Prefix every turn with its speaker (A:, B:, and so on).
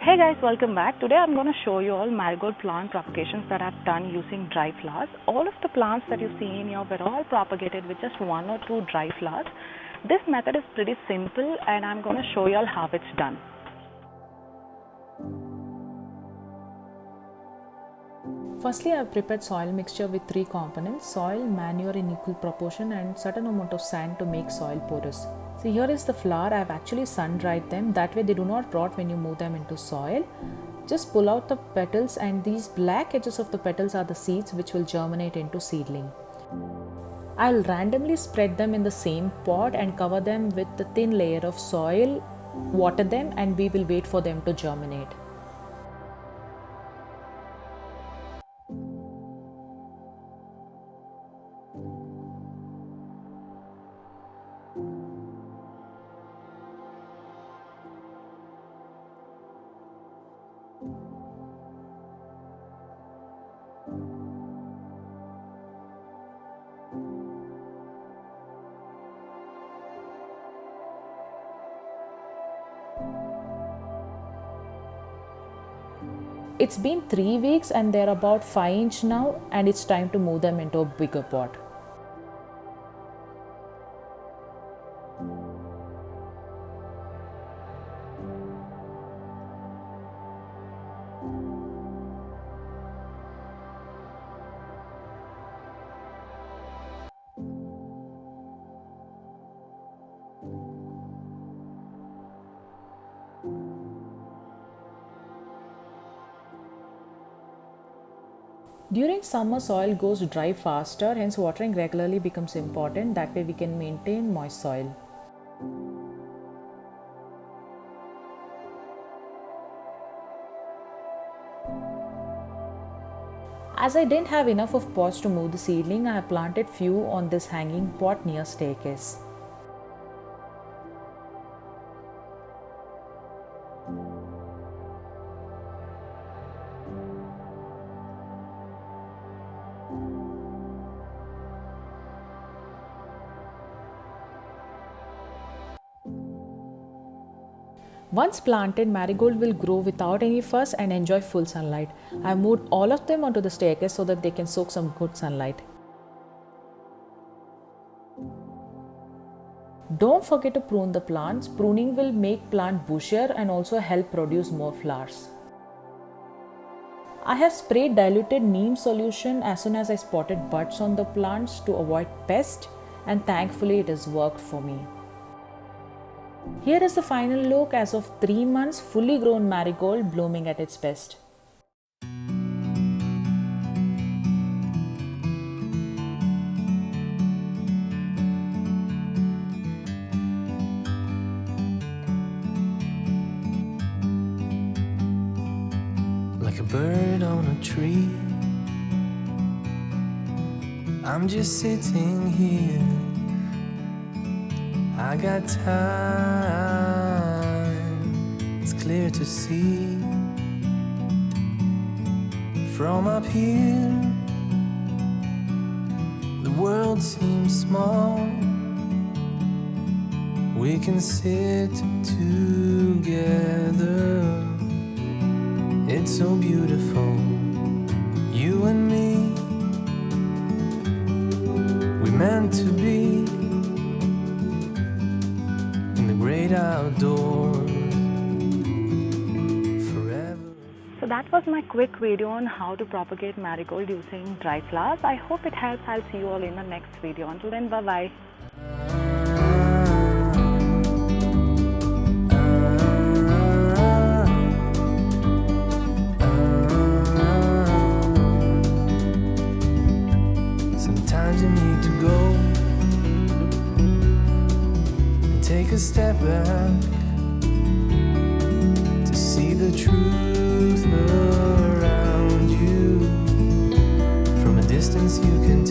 A: Hey guys, welcome back. Today I'm going to show you all marigold plant propagations that I've done using dry flowers. All of the plants that you see in here were all propagated with just one or two dry flowers. This method is pretty simple and I'm going to show you all how it's done.
B: Firstly, I have prepared soil mixture with 3 components: soil, manure in equal proportion and certain amount of sand to make soil porous. See, here is the flower. I have actually sun dried them, that way they do not rot when you move them into soil. Just pull out the petals, and these black edges of the petals are the seeds which will germinate into seedling. I'll randomly spread them in the same pot and cover them with the thin layer of soil, water them, and we will wait for them to germinate. It's been 3 weeks and they're about 5 inch now, and it's time to move them into a bigger pot. During summer, soil goes dry faster, hence watering regularly becomes important. That way we can maintain moist soil. As I didn't have enough of pots to move the seedling, I have planted few on this hanging pot near staircase. Once planted, marigold will grow without any fuss and enjoy full sunlight. I have moved all of them onto the staircase so that they can soak some good sunlight. Don't forget to prune the plants. Pruning will make plant bushier and also help produce more flowers. I have sprayed diluted neem solution as soon as I spotted buds on the plants to avoid pests, and thankfully it has worked for me. Here is the final look as of 3 months, fully grown marigold blooming at its best.
C: Like a bird on a tree, I'm just sitting here. I got time, it's clear to see. From up here, the world seems small. We can sit together. It's so beautiful, you and me. We're meant to be great outdoors forever.
A: So that was my quick video on how to propagate marigold using dry flowers. I hope it helps. I'll see you all in the next video. Until then, bye bye.
C: Sometimes you need to go, take a step back to see the truth around you. From a distance you can